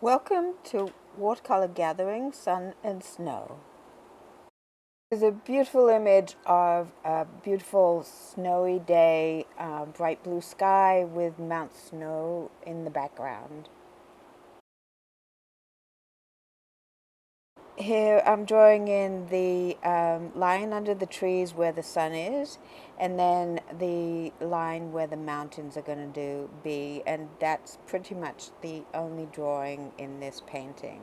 Welcome to Watercolor Gathering, Sun and Snow. It's a beautiful image of a beautiful snowy day, bright blue sky with Mount Snow in the background. Here I'm drawing in the line under the trees where the sun is, and then the line where the mountains are going to be, and that's pretty much the only drawing in this painting.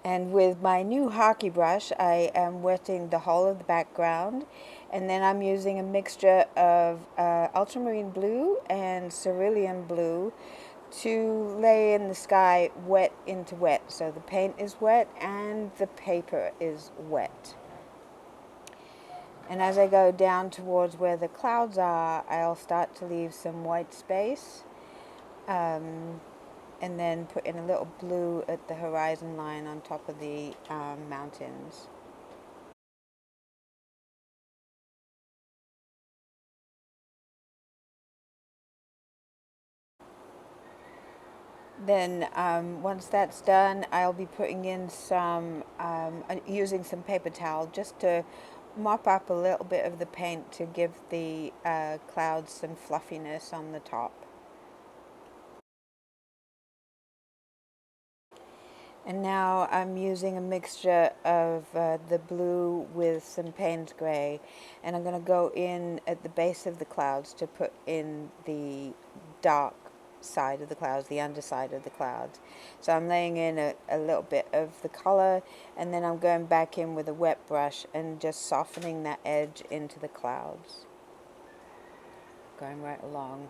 And with my new hockey brush, I am wetting the whole of the background, and then I'm using a mixture of ultramarine blue and cerulean blue to lay in the sky wet into wet. So the paint is wet and the paper is wet. And as I go down towards where the clouds are, I'll start to leave some white space. And then put in a little blue at the horizon line on top of the mountains. Then once that's done, I'll be putting in some, using some paper towel just to mop up a little bit of the paint to give the clouds some fluffiness on the top. And now I'm using a mixture of the blue with some Paynes Gray, and I'm going to go in at the base of the clouds to put in the dark side of the clouds, the underside of the clouds. So I'm laying in a little bit of the color, and then I'm going back in with a wet brush and just softening that edge into the clouds. Going right along.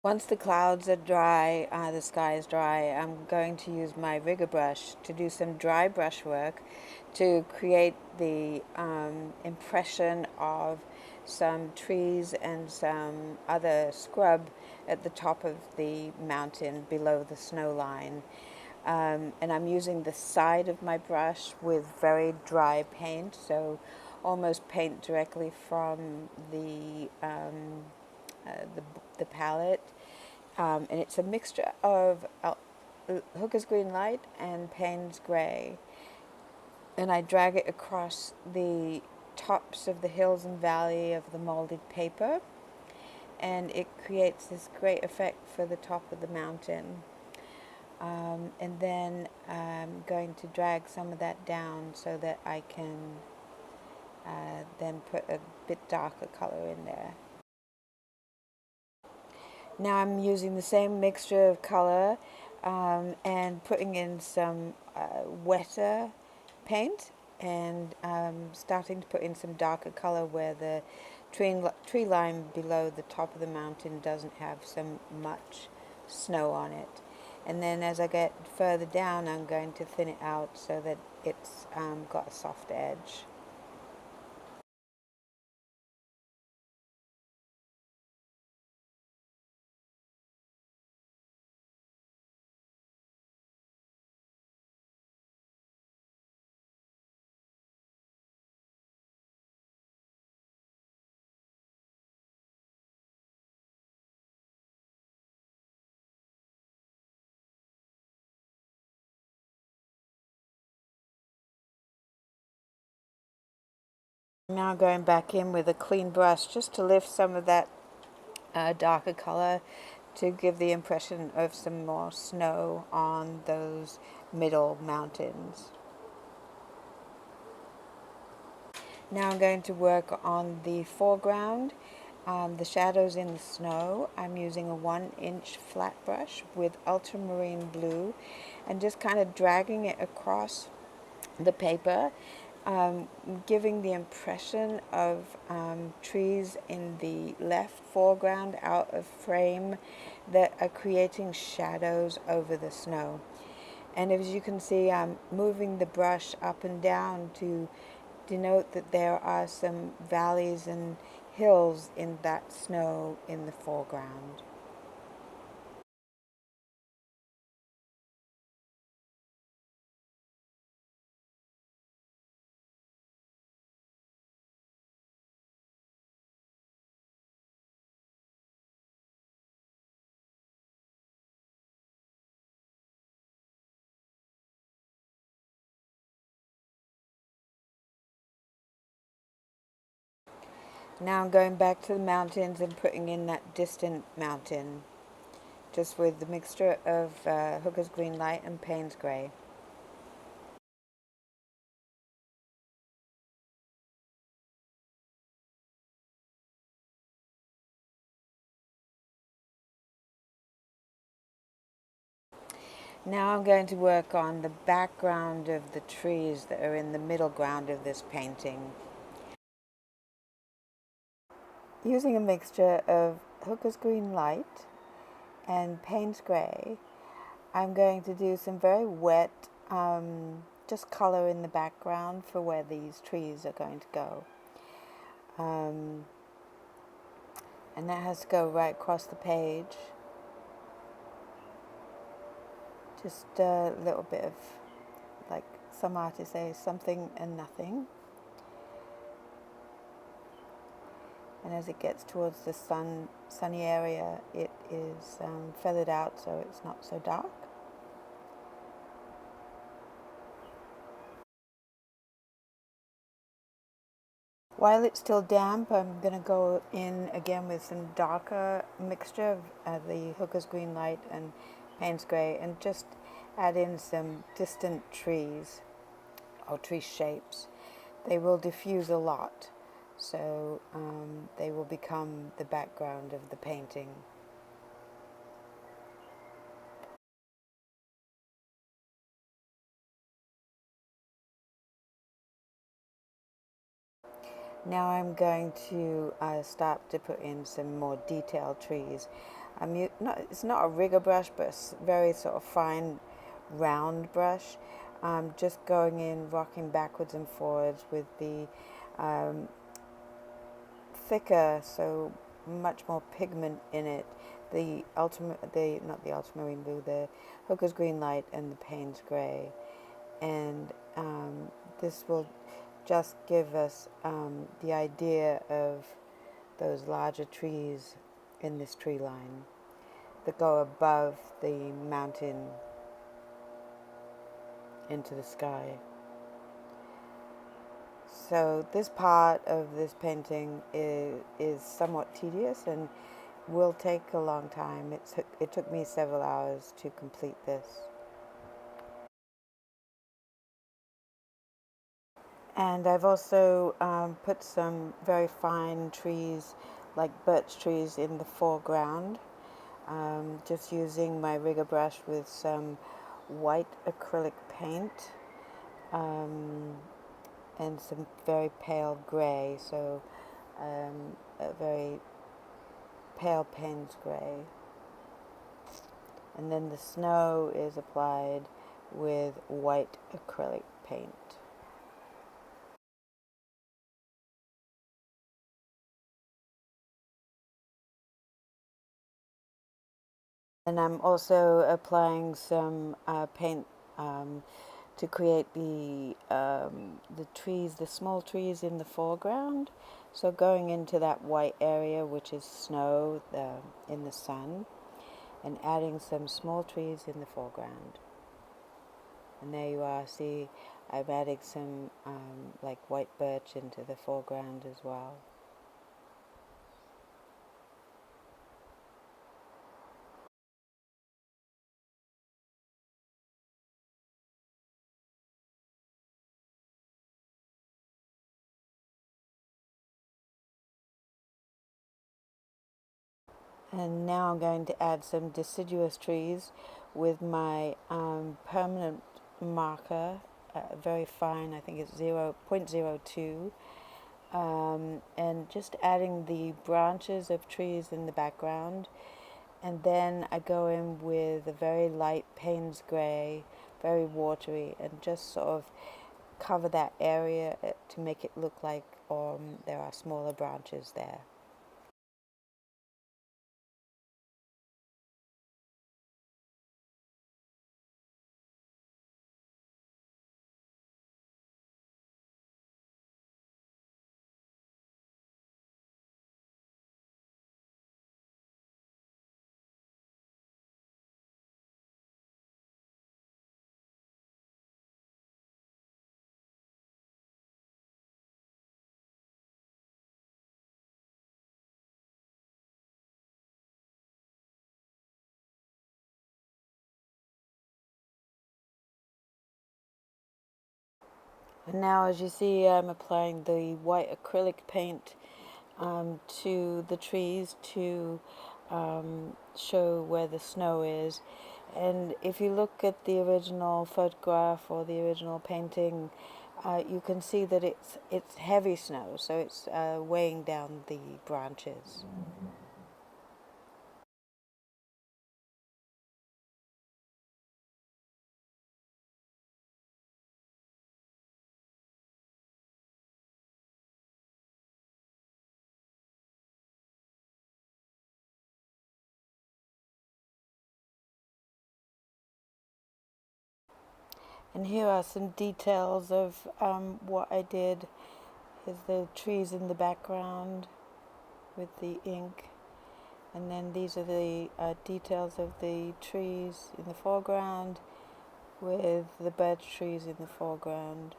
Once the clouds are dry, the sky is dry, I'm going to use my rigger brush to do some dry brush work to create the impression of some trees and some other scrub at the top of the mountain below the snow line. And I'm using the side of my brush with very dry paint, so almost paint directly from the palette, and it's a mixture of Hooker's Green Light and Paynes Gray, and I drag it across the tops of the hills and valley of the molded paper, and it creates this great effect for the top of the mountain. And then I'm going to drag some of that down so that I can then put a bit darker color in there. Now I'm using the same mixture of color and putting in some wetter paint, and starting to put in some darker color where the tree line below the top of the mountain doesn't have so much snow on it. And then as I get further down, I'm going to thin it out so that it's got a soft edge. Now going back in with a clean brush just to lift some of that darker color to give the impression of some more snow on those middle mountains. Now I'm going to work on the foreground, the shadows in the snow. I'm using a 1-inch flat brush with ultramarine blue and just kind of dragging it across the paper, giving the impression of trees in the left foreground out of frame that are creating shadows over the snow. And as you can see, I'm moving the brush up and down to denote that there are some valleys and hills in that snow in the foreground. Now I'm going back to the mountains and putting in that distant mountain, just with the mixture of Hooker's Green Light and Paynes Gray. Now I'm going to work on the background of the trees that are in the middle ground of this painting. Using a mixture of Hooker's Green Light and Paynes Gray, I'm going to do some very wet, just color in the background for where these trees are going to go. And that has to go right across the page. Just a little bit of, like some artists say, something and nothing. And as it gets towards the sunny area, it is feathered out so it's not so dark. While it's still damp, I'm going to go in again with some darker mixture of the Hooker's Green Light and Paynes Gray, and just add in some distant trees or tree shapes. They will diffuse a lot, so they will become the background of the painting. Now I'm going to start to put in some more detailed trees. It's not a rigger brush, but a very sort of fine, round brush. Just going in, rocking backwards and forwards with the thicker, so much more pigment in it. Not the ultramarine blue, the Hooker's Green Light and the Paynes Gray, and this will just give us the idea of those larger trees in this tree line that go above the mountain into the sky. So this part of this painting is somewhat tedious and will take a long time. It took me several hours to complete this. And I've also put some very fine trees, like birch trees, in the foreground, just using my rigger brush with some white acrylic paint and some very pale gray, so a very pale Paynes Gray. And then the snow is applied with white acrylic paint. And I'm also applying some paint to create the trees, the small trees in the foreground. So going into that white area, which is snow in the sun, and adding some small trees in the foreground. And there you are. See, I'm adding some like white birch into the foreground as well. And now I'm going to add some deciduous trees with my permanent marker, very fine, I think it's 0.02, and just adding the branches of trees in the background. And then I go in with a very light Paynes Gray, very watery, and just sort of cover that area to make it look like there are smaller branches there. And now, as you see, I'm applying the white acrylic paint to the trees to show where the snow is. And if you look at the original photograph or the original painting, you can see that it's heavy snow, so it's weighing down the branches. And here are some details of what I did. Here's the trees in the background with the ink. And then these are the details of the trees in the foreground with the birch trees in the foreground.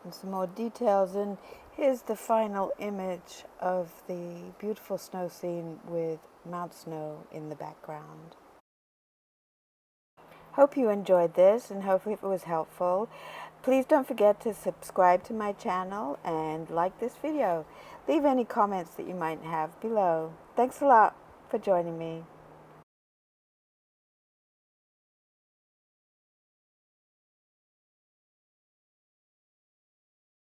And some more details. And here's the final image of the beautiful snow scene with Mount Snow in the background. Hope you enjoyed this and hope it was helpful. Please don't forget to subscribe to my channel and like this video. Leave any comments that you might have below. Thanks a lot for joining me.